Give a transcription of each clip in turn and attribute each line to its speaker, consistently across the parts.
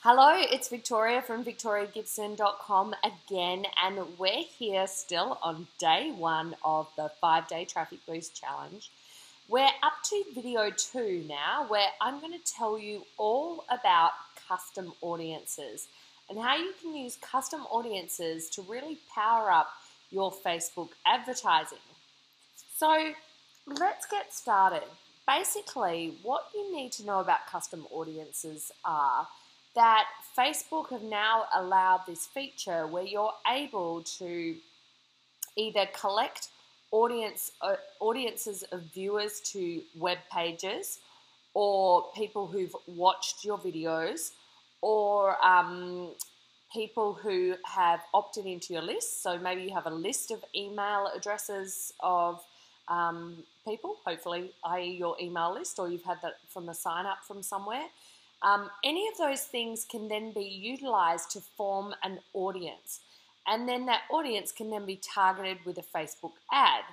Speaker 1: Hello, it's Victoria from victoriagibson.com again, and we're here still on day one of the 5-day Traffic Boost Challenge. We're up to video 2 now, where I'm going to tell you all about custom audiences and how you can use custom audiences to really power up your Facebook advertising. So let's get started. Basically, what you need to know about custom audiences are that Facebook have now allowed this feature where you're able to either collect audiences of viewers to web pages or people who've watched your videos or people who have opted into your list. So maybe you have a list of email addresses of people, hopefully, i.e. your email list, or you've had that from a sign up from somewhere. Any of those things can then be utilized to form an audience, and then that audience can then be targeted with a Facebook ad.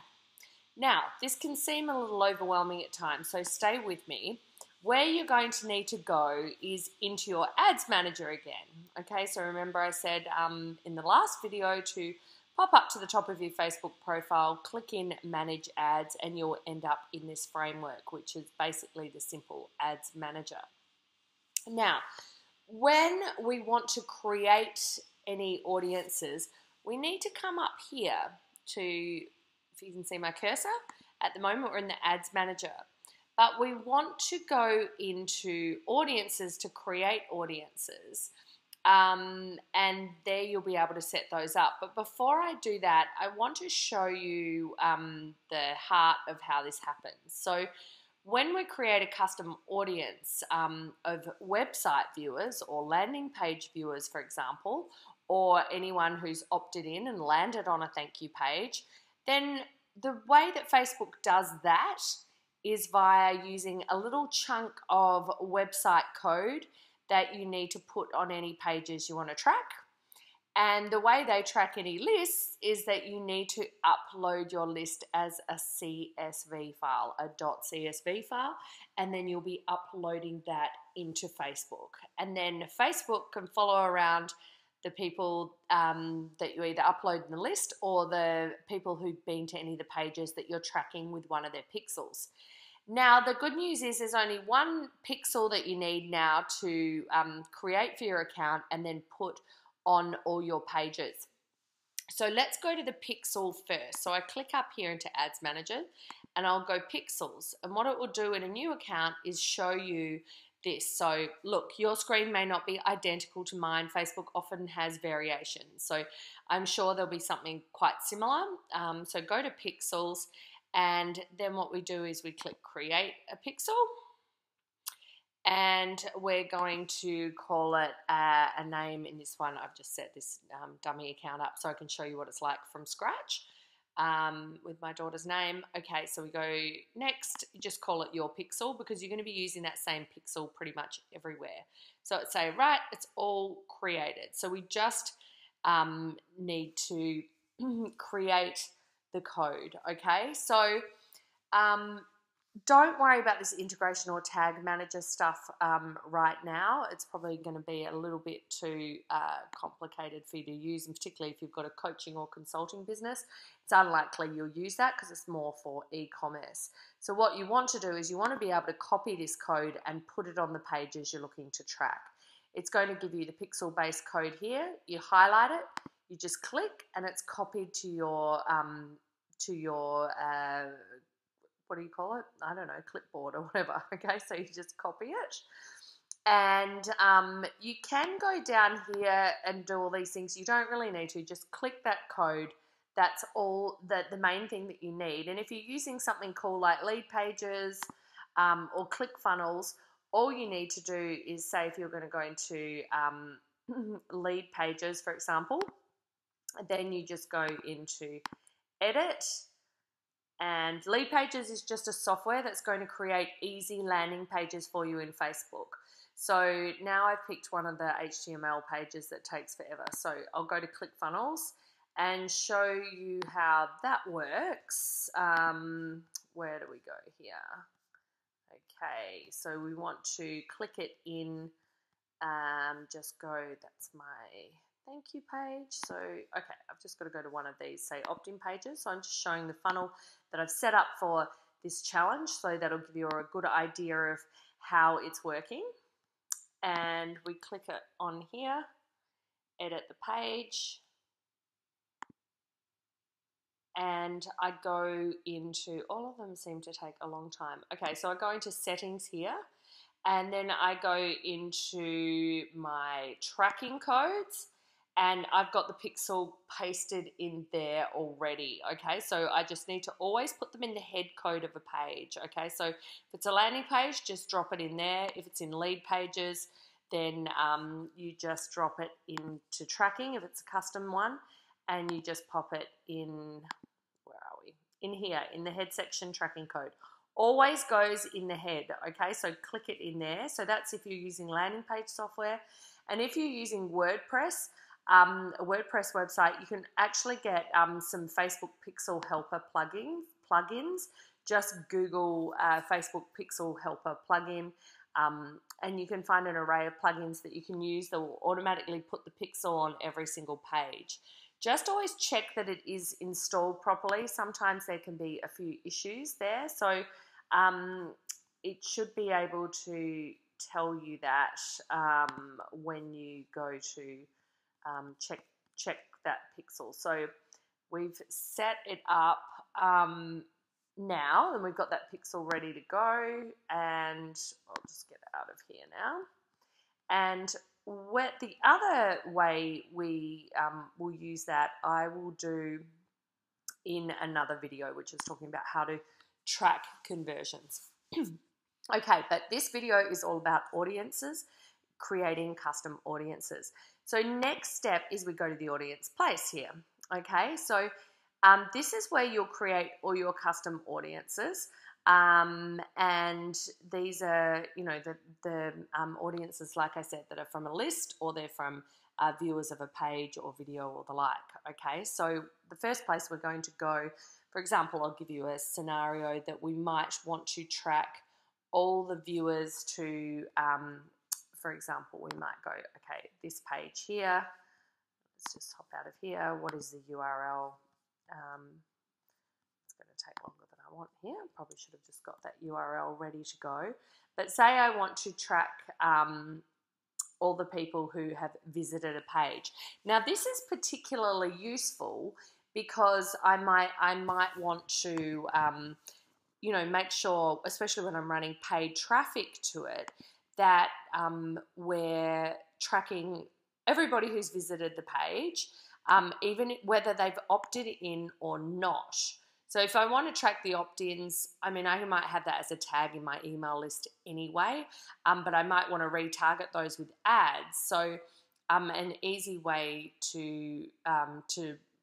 Speaker 1: Now, this can seem a little overwhelming at times, so stay with me. Where you're going to need to go is into your ads manager again. Okay, so remember I said in the last video to pop up to the top of your Facebook profile, click in Manage Ads, and you'll end up in this framework, which is basically the simple ads manager. Now, when we want to create any audiences, we need to come up here to, if you can see my cursor, at the moment we're in the ads manager. But we want to go into audiences to create audiences. And there you'll be able to set those up. But before I do that, I want to show you the heart of how this happens. So when we create a custom audience of website viewers or landing page viewers, for example, or anyone who's opted in and landed on a thank you page, then the way that Facebook does that is via using a little chunk of website code that you need to put on any pages you want to track. And the way they track any lists is that you need to upload your list as a CSV file, a .csv file, and then you'll be uploading that into Facebook. And then Facebook can follow around the people that you either upload in the list or the people who've been to any of the pages that you're tracking with one of their pixels. Now, the good news is there's only one pixel that you need now to create for your account and then put on all your pages. So let's go to the pixel first. So I click up here into Ads Manager and I'll go pixels. And what it will do in a new account is show you this. So look, your screen may not be identical to mine. Facebook often has variations. So I'm sure there'll be something quite similar. So go to pixels, and then what we do is we click create a pixel. And we're going to call it a name. In this one, I've just set this dummy account up so I can show you what it's like from scratch with my daughter's name. Okay, so we go next. You just call it your pixel because you're going to be using that same pixel pretty much everywhere. So it's say, right, it's all created. So we just need to create the code, okay? So don't worry about this integration or tag manager stuff right now. It's probably going to be a little bit too complicated for you to use, and particularly if you've got a coaching or consulting business. It's unlikely you'll use that because it's more for e-commerce. So what you want to do is you want to be able to copy this code and put it on the pages you're looking to track. It's going to give you the pixel-based code here. You highlight it, you just click, and it's copied to your what do you call it? I don't know, clipboard or whatever. Okay, so you just copy it. And you can go down here and do all these things. You don't really need to. Just click that code. That's all the main thing that you need. And if you're using something cool like Lead Pages or ClickFunnels, all you need to do is say if you're going to go into Lead Pages, for example, then you just go into Edit. And Lead Pages is just a software that's going to create easy landing pages for you in Facebook. So now I've picked one of the HTML pages that takes forever. So I'll go to ClickFunnels and show you how that works. Where do we go here? Okay, so we want to click it in just go, that's my thank you page. So, okay, I've just got to go to one of these, say, opt-in pages. So I'm just showing the funnel that I've set up for this challenge, so that'll give you a good idea of how it's working. And we click it on here, edit the page, and I go into, all of them seem to take a long time. Okay, so I go into settings here, and then I go into my tracking codes, and I've got the pixel pasted in there already, okay? So I just need to always put them in the head code of a page, okay? So if it's a landing page, just drop it in there. If it's in lead pages, then you just drop it into tracking if it's a custom one, and you just pop it in, where are we? In here, in the head section tracking code. Always goes in the head, okay? So click it in there. So that's if you're using landing page software. And if you're using WordPress, a WordPress website, you can actually get some Facebook Pixel Helper plugins. Just Google Facebook Pixel Helper plugin, and you can find an array of plugins that you can use that will automatically put the pixel on every single page. Just always check that it is installed properly. Sometimes there can be a few issues there, so it should be able to tell you that when you go to check that pixel. So we've set it up now, and we've got that pixel ready to go, and I'll just get out of here now. And the other way we will use that, I will do in another video, which is talking about how to track conversions. Okay, but this video is all about audiences, creating custom audiences. So next step is we go to the audience place here. Okay, so this is where you'll create all your custom audiences. And these are, you know, the audiences, like I said, that are from a list, or they're from viewers of a page or video or the like. Okay, so the first place we're going to go, for example, I'll give you a scenario that we might want to track all the viewers to, for example, we might go, okay, this page here, let's just hop out of here. What is the URL? It's going to take longer than I want here. Probably should have just got that URL ready to go. But say I want to track all the people who have visited a page. Now this is particularly useful because I might want to you know, make sure, especially when I'm running paid traffic to it, that we're tracking everybody who's visited the page, even whether they've opted in or not. So if I want to track the opt-ins, I mean, I might have that as a tag in my email list anyway, but I might want to retarget those with ads. So an easy way to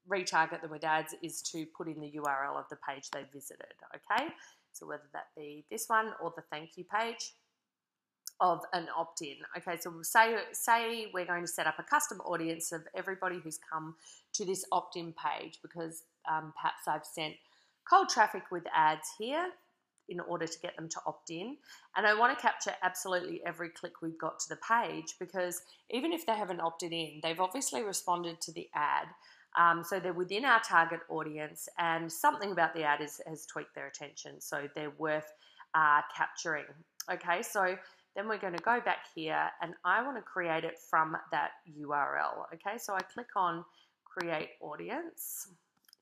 Speaker 1: retarget them with ads is to put in the URL of the page they visited, okay? So whether that be this one or the thank you page of an opt-in. Okay, so we'll say we're going to set up a custom audience of everybody who's come to this opt-in page because perhaps I've sent cold traffic with ads here in order to get them to opt in. And I want to capture absolutely every click we've got to the page, because even if they haven't opted in, they've obviously responded to the ad. So they're within our target audience, and something about the ad has tweaked their attention, so they're worth capturing. Okay, so then we're going to go back here, and I want to create it from that URL. Okay, so I click on Create Audience.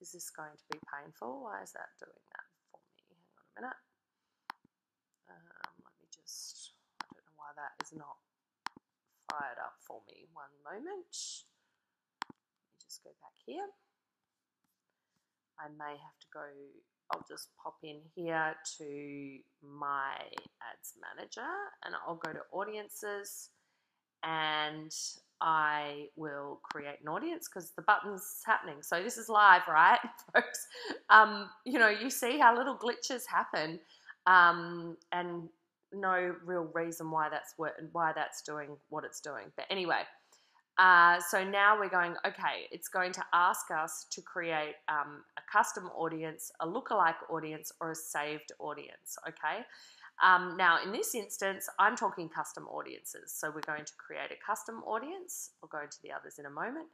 Speaker 1: Is this going to be painful? Why is that doing that for me? Hang on a minute. Let me just, I don't know why that is not fired up for me. One moment. Just go back here. I may have to go, I'll just pop in here to my ads manager, and I'll go to audiences, and I will create an audience because the button's happening. So this is live, right, folks? You know, you see how little glitches happen, and no real reason why that's doing what it's doing. But anyway, so now we're going, okay, it's going to ask us to create a custom audience, a lookalike audience, or a saved audience, okay? Now, in this instance, I'm talking custom audiences. So we're going to create a custom audience. I'll go into the others in a moment.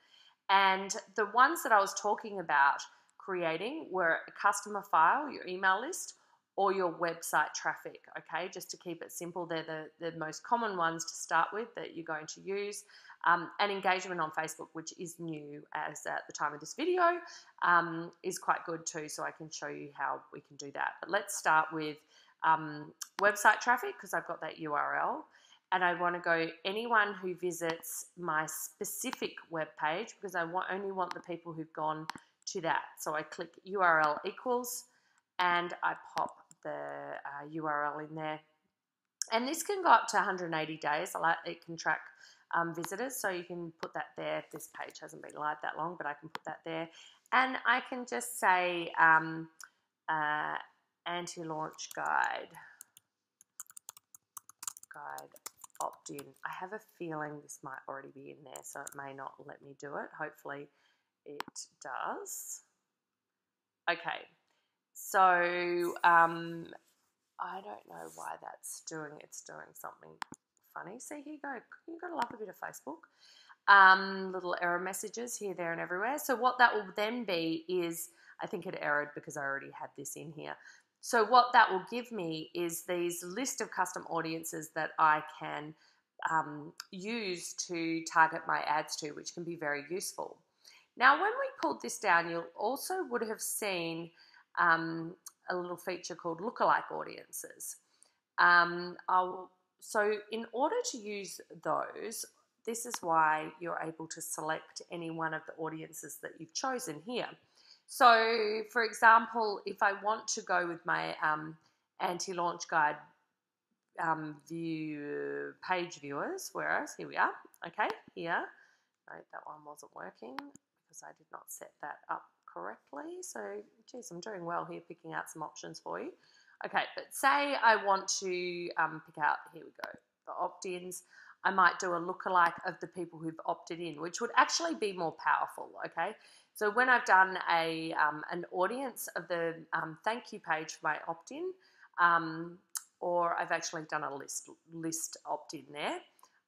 Speaker 1: And the ones that I was talking about creating were a customer file, your email list, or your website traffic, okay? Just to keep it simple, they're the most common ones to start with that you're going to use. And engagement on Facebook, which is new as at the time of this video, is quite good too, so I can show you how we can do that. But let's start with website traffic, because I've got that URL, and I want to go anyone who visits my specific web page, because I only want the people who've gone to that. So I click URL equals, and I pop the URL in there. And this can go up to 180 days. It can track visitors, so you can put that there. This page hasn't been live that long, but I can put that there. And I can just say anti-launch guide opt-in. I have a feeling this might already be in there, so it may not let me do it. Hopefully it does. Okay, so I don't know why it's doing something funny. See, here you go. You've got to love a bit of Facebook. Little error messages here, there, and everywhere. So what that will then be is, I think it errored because I already had this in here. So what that will give me is these list of custom audiences that I can use to target my ads to, which can be very useful. Now, when we pulled this down, you also would have seen a little feature called lookalike audiences. So in order to use those, this is why you're able to select any one of the audiences that you've chosen here. So, for example, if I want to go with my anti-launch guide page viewers, whereas here we are, okay, here, no, that one wasn't working because I did not set that up correctly. So, geez, I'm doing well here picking out some options for you. Okay, but say I want to pick out, here we go, the opt-ins. I might do a lookalike of the people who've opted in, which would actually be more powerful, okay? So when I've done an audience of the thank you page for my opt-in, or I've actually done a list opt-in there,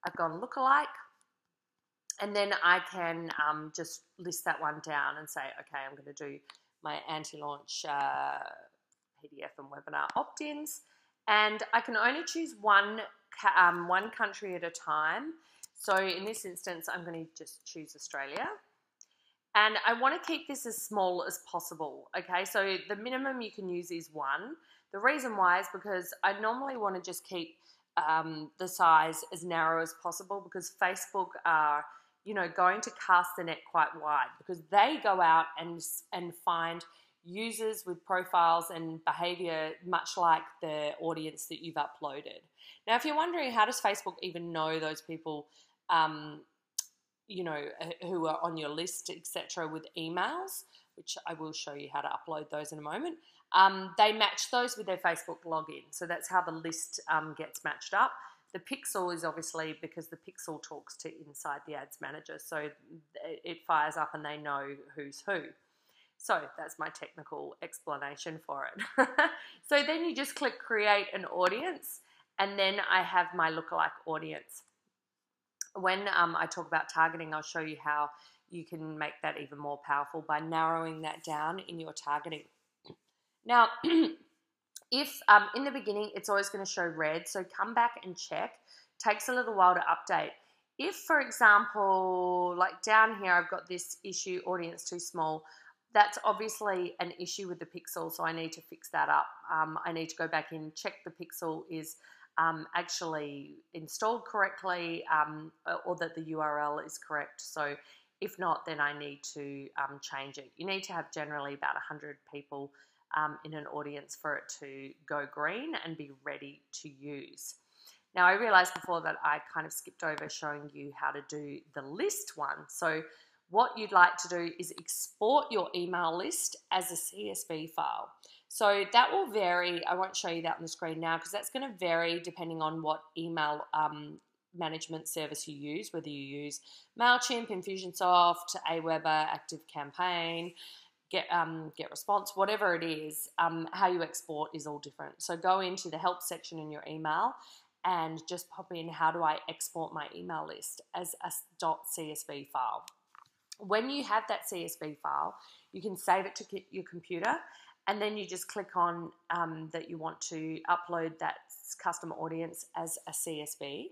Speaker 1: I've gone lookalike, and then I can just list that one down and say, okay, I'm going to do my anti-launch PDF and webinar opt-ins, and I can only choose one country at a time. So in this instance, I'm going to just choose Australia. And I want to keep this as small as possible, okay? So the minimum you can use is 1. The reason why is because I normally want to just keep the size as narrow as possible, because Facebook are, you know, going to cast the net quite wide, because they go out and find users with profiles and behavior much like the audience that you've uploaded. Now, if you're wondering, how does Facebook even know those people, you know, who are on your list, etc., with emails, which I will show you how to upload those in a moment, they match those with their Facebook login. So that's how the list gets matched up. The pixel is obviously because the pixel talks to inside the ads manager, so it fires up and they know who's who. So that's my technical explanation for it. So then you just click create an audience, and then I have my lookalike audience. When I talk about targeting, I'll show you how you can make that even more powerful by narrowing that down in your targeting. Now, if in the beginning it's always going to show red, so come back and check. Takes a little while to update. If, for example, like down here, I've got this issue, audience too small, that's obviously an issue with the pixel, so I need to fix that up. I need to go back in, check the pixel is actually installed correctly, or that the URL is correct. So if not, then I need to change it. You need to have generally about 100 people in an audience for it to go green and be ready to use. Now, I realized before that I kind of skipped over showing you how to do the list one. So what you'd like to do is export your email list as a CSV file. So that will vary. I won't show you that on the screen now because that's going to vary depending on what email management service you use, whether you use MailChimp, Infusionsoft, Aweber, ActiveCampaign, get response, whatever it is. How you export is all different. So go into the help section in your email and just pop in, how do I export my email list as a .csv file. When you have that CSV file, you can save it to your computer, and then you just click on that you want to upload that custom audience as a CSV.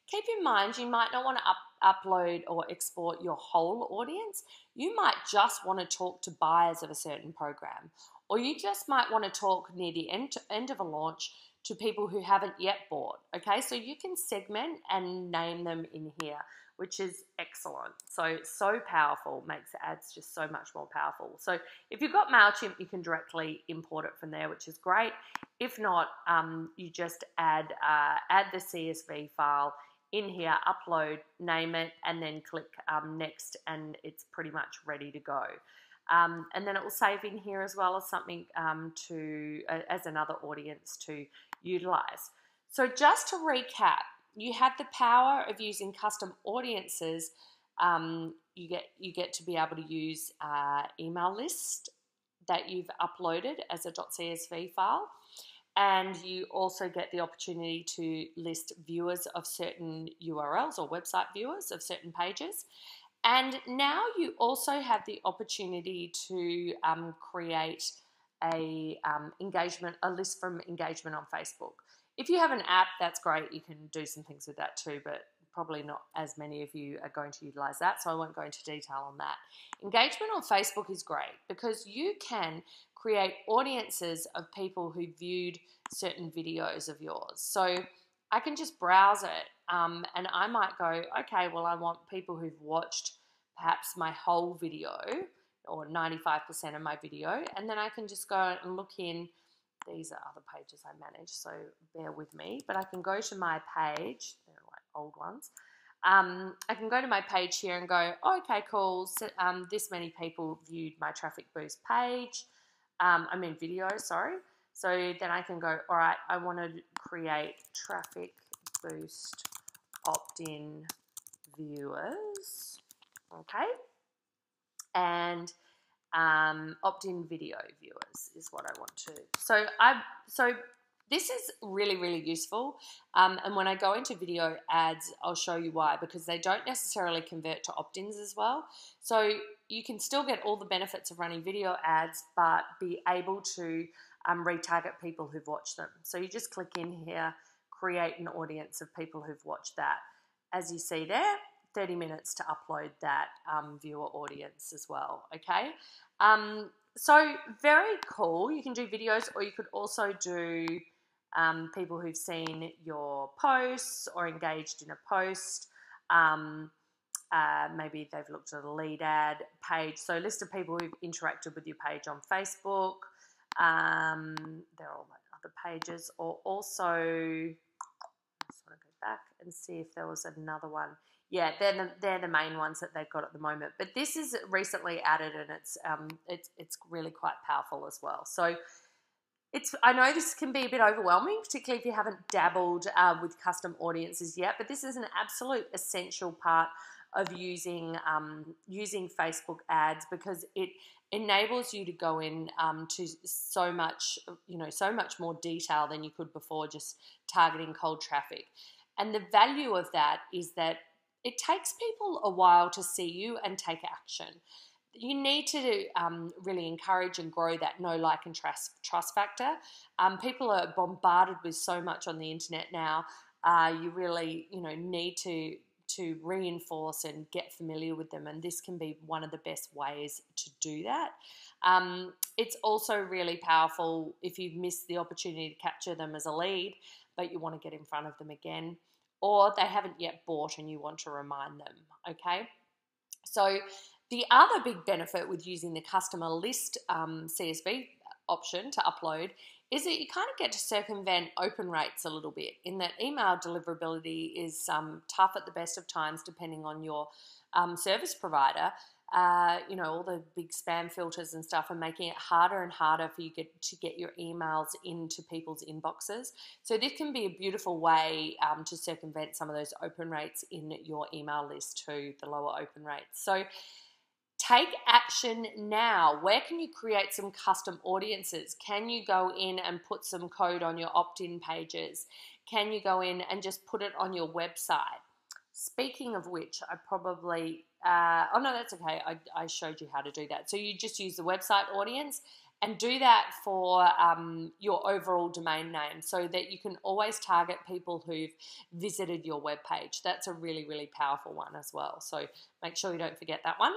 Speaker 1: Keep in mind, you might not want to upload or export your whole audience. You might just want to talk to buyers of a certain program, or you just might want to talk near the end of a launch to people who haven't yet bought. Okay, so you can segment and name them in here, which is excellent. So powerful, makes the ads just so much more powerful. So if you've got MailChimp, you can directly import it from there, which is great. If not, you just add the CSV file in here, upload, name it, and then click next, and it's pretty much ready to go. And then it will save in here as well as something as another audience to utilize. So just to recap, you have the power of using custom audiences. You get to be able to use email list that you've uploaded as a .csv file, and you also get the opportunity to list viewers of certain URLs or website viewers of certain pages. And now you also have the opportunity to create a list from engagement on Facebook. If you have an app, that's great. You can do some things with that too, but probably not as many of you are going to utilize that, so I won't go into detail on that. Engagement on Facebook is great because you can create audiences of people who viewed certain videos of yours. So I can just browse it, and I might go, okay, well, I want people who've watched perhaps my whole video or 95% of my video, and then I can just go and look in. These are other pages I manage, so bear with me. But I can go to my page. They're like old ones. I can go to my page here and go, oh, okay, cool. So, this many people viewed my Traffic Boost page. Video, sorry. So then I can go, all right, I want to create Traffic Boost opt-in viewers. Okay. And opt-in video viewers is what I want to. So this is really, really useful. And when I go into video ads, I'll show you why, because they don't necessarily convert to opt-ins as well. So you can still get all the benefits of running video ads, but be able to retarget people who've watched them. So you just click in here, create an audience of people who've watched that. As you see there, 30 minutes to upload that viewer audience as well, okay? So very cool. You can do videos, or you could also do people who've seen your posts or engaged in a post. Maybe they've looked at a lead ad page. So a list of people who've interacted with your page on Facebook. They're all my other pages. Or also, I just want to go back and see if there was another one. Yeah, they're the main ones that they've got at the moment. But this is recently added, and it's really quite powerful as well. So I know this can be a bit overwhelming, particularly if you haven't dabbled with custom audiences yet. But this is an absolute essential part of using Facebook ads, because it enables you to go in to so much more detail than you could before, just targeting cold traffic. And the value of that is that it takes people a while to see you and take action. You need to really encourage and grow that know, like, and trust factor. People are bombarded with so much on the internet now. You really, need to reinforce and get familiar with them, and this can be one of the best ways to do that. It's also really powerful if you've missed the opportunity to capture them as a lead, but you want to get in front of them again, or they haven't yet bought and you want to remind them, okay? So the other big benefit with using the customer list CSV option to upload is that you kind of get to circumvent open rates a little bit, in that email deliverability is tough at the best of times depending on your service provider. All the big spam filters and stuff are making it harder and harder for you to get your emails into people's inboxes. So this can be a beautiful way to circumvent some of those open rates in your email list too, the lower open rates. So Take action now. Where can you create some custom audiences? Can you go in and put some code on your opt-in pages? Can you go in and just put it on your website? Speaking of which, I probably, oh no, that's okay. I showed you how to do that. So you just use the website audience and do that for your overall domain name so that you can always target people who've visited your webpage. That's a really, really powerful one as well. So make sure you don't forget that one.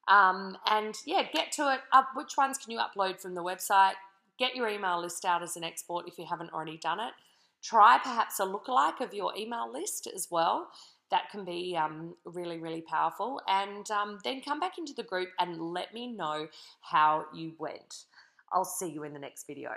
Speaker 1: And yeah, get to it. Which ones can you upload from the website? Get your email list out as an export if you haven't already done it. Try perhaps a lookalike of your email list as well. That can be really, really powerful. And then come back into the group and let me know how you went. I'll see you in the next video.